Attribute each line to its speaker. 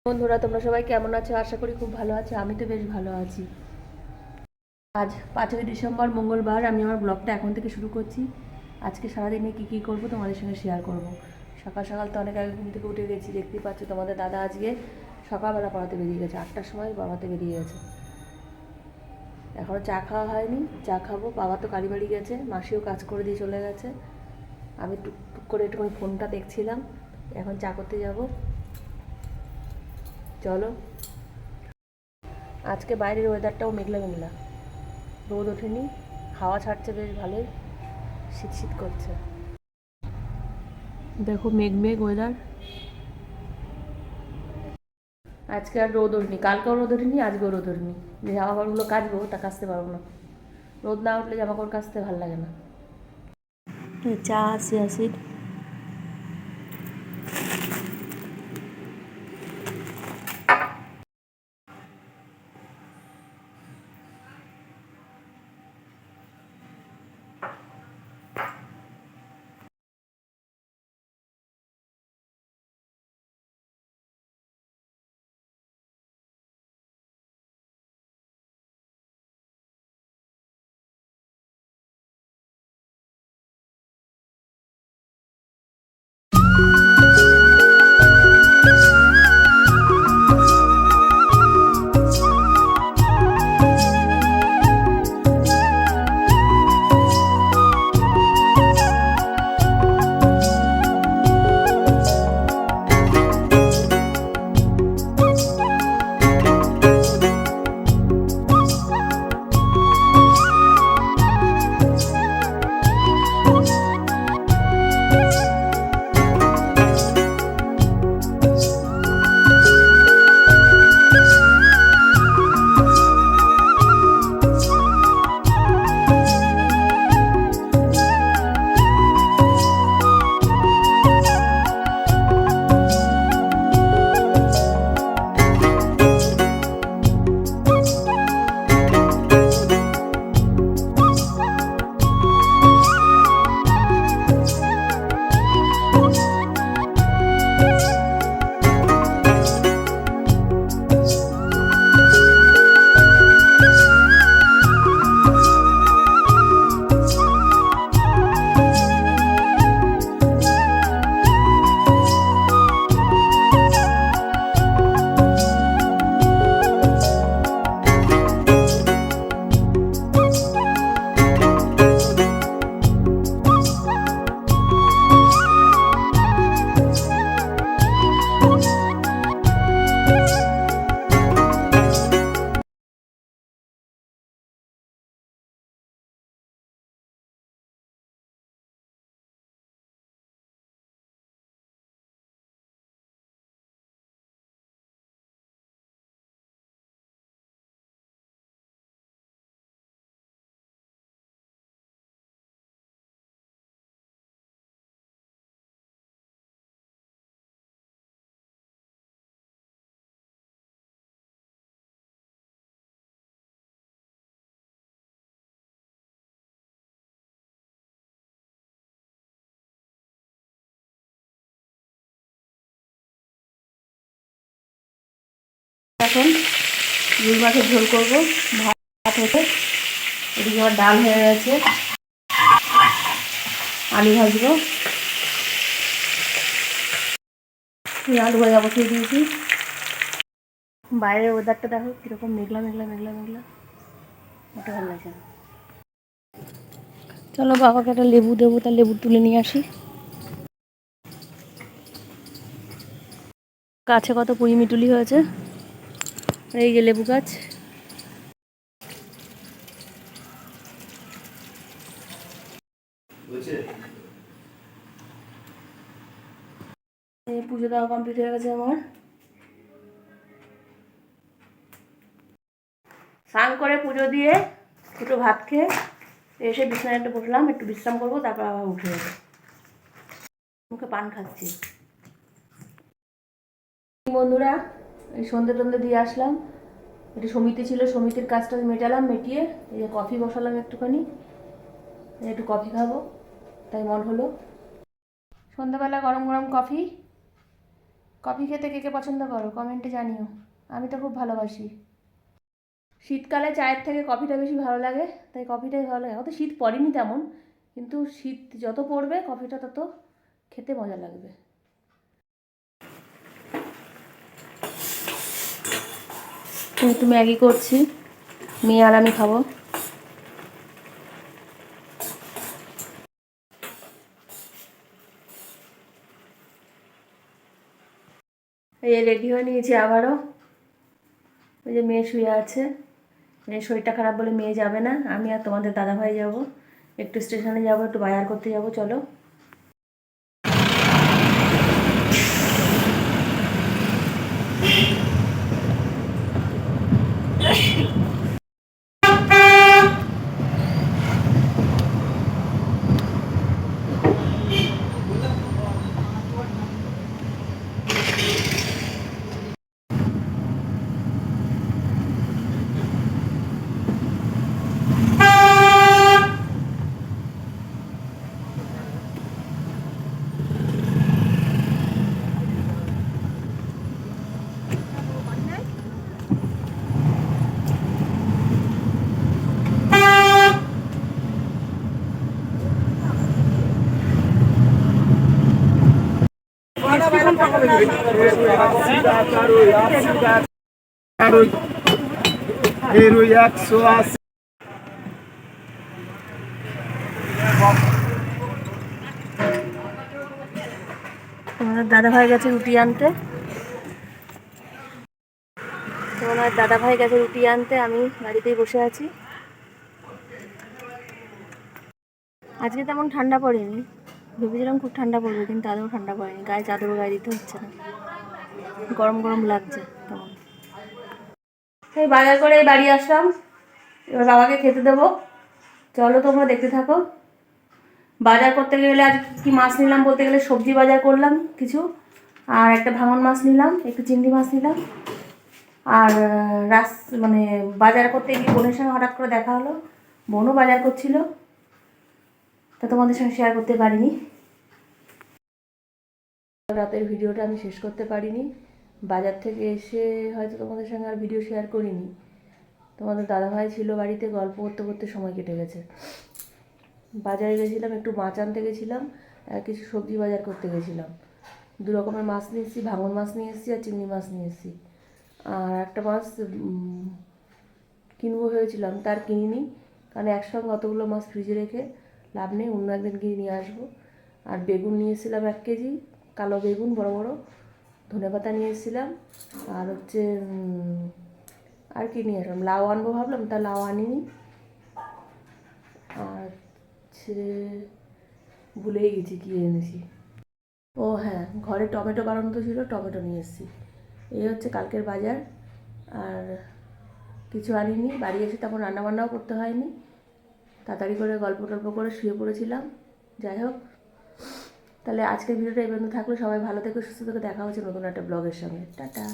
Speaker 1: বন্ধুরা, তোমরা সবাই কেমন আছো? আশা করি খুব ভালো আছো। আমি তো বেশ ভালো আছি। আজ 5ই ডিসেম্বর মঙ্গলবার। আমি আমার ব্লগটা এখন থেকে শুরু করছি। আজকে সারাদিনে কী করব তোমাদের সঙ্গে শেয়ার করব। সকাল সকাল তো অনেক আগে ঘুম থেকে উঠে গেছি। দেখতেই পাচ্ছ তোমাদের দাদা আজকে সকালবেলা পড়াতে বেরিয়ে গেছে, 8টার সময় পড়াতে বেরিয়ে গেছে। এখনও চা খাওয়া হয়নি, চা খাবো। বাবা তো কালীবাড়ি গেছে, মাসিও কাজ করে দিয়ে চলে গেছে। আমি টুকটুক করে একটুখানি ফোনটা দেখছিলাম। এখন চা করতে যাব। চলো। আজকে বাইরের ওয়েদারটাও মেঘলা মেঘলা, রোদ ওঠেনি, হাওয়া ছাড়ছে বেশ ভালোই, শীত শীত করছে। দেখো মেঘ মেঘ ওয়েদার। আজকে আর রোদ ওঠেনি, কালকেও রোদ ওঠেনি, আজকেও রোদ ওঠেনি। যে জামা কাপড়গুলো কাচবো তা কাচতে পারবো না। রোদ না উঠলে জামা কাপড় কাচতে ভালো লাগে না। চা আসি আসি। এখন রুই মাছের ঝোল করবো। ভাত হতে এদিকে আমার ডাল হয়ে গেছে, আলু ভাজবো। আলু ভাজা বসিয়ে দিয়েছি। বাইরের ওয়েদারটা দেখো কীরকম মেঘলা মেঘলা মেঘলা মেঘলা, ওটা ভালো লাগছে না। চলো বাবাকে একটা লেবু দেবো, তার লেবু তুলে নিয়ে আসি। গাছে কত পুঁই মিটুলি হয়েছে, এই যে লেবু গাছ। এই পুজো দেওয়া কমপ্লিট হয়ে গেছে আমার। স্নান করে পুজো দিয়ে দুটো ভাত খেয়ে এসে বিছানায় একটা বসলাম, একটু বিশ্রাম করবো, তারপর আবার উঠে যাবো। মুখে পান খাচ্ছি। বন্ধুরা, এই সন্ধ্যে টন্ধে দিয়ে আসলাম। একটু সমিতি ছিল, সমিতির কাজটা মেটালাম, মেটিয়ে এই যে কফি বসালাম একটুখানি, একটু কফি খাবো তাই মন হলো। সন্ধ্যাবেলা গরম গরম কফি, কফি খেতে কে কে পছন্দ করো কমেন্টে জানিও, আমি তো খুব ভালোবাসি। শীতকালে চায়ের থেকে কফিটা বেশি ভালো লাগে, তাই কফিটাই ভালো লাগে। অত শীত পড়েনি তেমন, কিন্তু শীত যত পড়বে কফিটা তত খেতে মজা লাগবে। একটু ম্যাগি করছি, মেয়ে আর আমি খাবো। এই রেডি হয়ে নিয়েছি আবারও। ওই যে মেয়ে শুয়ে আছে, মেয়ের শরীরটা খারাপ বলে মেয়ে যাবে না, আমি আর তোমাদের দাদাভাই যাব। একটু স্টেশনে যাব, একটু বাজার করতে যাব, চলো। তোমাদের দাদাভাই গেছে রুটি আনতে, আমি বাড়িতেই বসে আছি। আজকে তেমন ঠান্ডা পড়েনি, ভেবেছিলাম খুব ঠান্ডা পড়বে, কিন্তু আদৌ ঠান্ডা পড়েনি। গায়ে চাদরও গায়ে দিতে হচ্ছে না, গরম গরম লাগছে তেমন। এই বাজার করে বাড়ি আসলাম, এবার বাবাকে খেতে দেবো। চলো তোমরা দেখতে থাকো। বাজার করতে গেলে আজ কি মাছ নিলাম বলতে গেলে সবজি বাজার করলাম কিছু, আর একটা ভাঙন মাছ নিলাম, একটু চিংড়ি মাছ নিলাম। আর মানে বাজার করতে গিয়ে বোনের সঙ্গে হঠাৎ করে দেখা হলো, বোনও বাজার করছিল, তা তোমাদের সঙ্গে শেয়ার করতে পারিনি। রাতের ভিডিওটা আমি শেষ করতে পারিনি, বাজার থেকে এসে হয়তো তোমাদের সঙ্গে আর ভিডিও শেয়ার করিনি। তোমাদের দাদাভাই ছিল বাড়িতে, গল্প করতে করতে সময় কেটে গেছে। বাজারে গেছিলাম, একটু মাছ আনতে গেছিলাম, আর কিছু সবজি বাজার করতে গেছিলাম। দু রকমের মাছ নিয়ে এসেছি, ভাঙন মাছ নিয়ে এসেছি আর চিংড়ি মাছ নিয়ে এসেছি। আর একটা মাছ কিনবো ভেবেছিলাম, তার কিনিনি, কারণ একসঙ্গে অতগুলো মাছ ফ্রিজে রেখে লাভ নেই, অন্য একদিন গিয়ে নিয়ে আসবো। আর বেগুন নিয়ে এসেছিলাম 1 কেজি, কালো বেগুন বড় বড়, ধনেপাতা নিয়ে এসেছিলাম, আর হচ্ছে আর কি নিয়ে আসলাম, লাউ আনবো ভাবলাম, তা লাউ আনিনি। আর হচ্ছে ভুলেই গেছি কী এনেছি। ও হ্যাঁ, ঘরে টমেটো বানানো তো ছিল, টমেটো নিয়ে এসেছি। এই হচ্ছে কালকের বাজার। আর কিছু আনিনি, বাড়ি এসে তেমন রান্নাবান্নাও করতে হয়নি, তাড়াতাড়ি করে গল্প টল্প করে শুয়ে পড়েছিলাম। যাই হোক, তাহলে আজকের ভিডিওটা এই পর্যন্ত থাকলো। সবাই ভালো থেকো, সুস্থ থেকো, দেখা হচ্ছে নতুন একটা ব্লগের সঙ্গে। টাটা।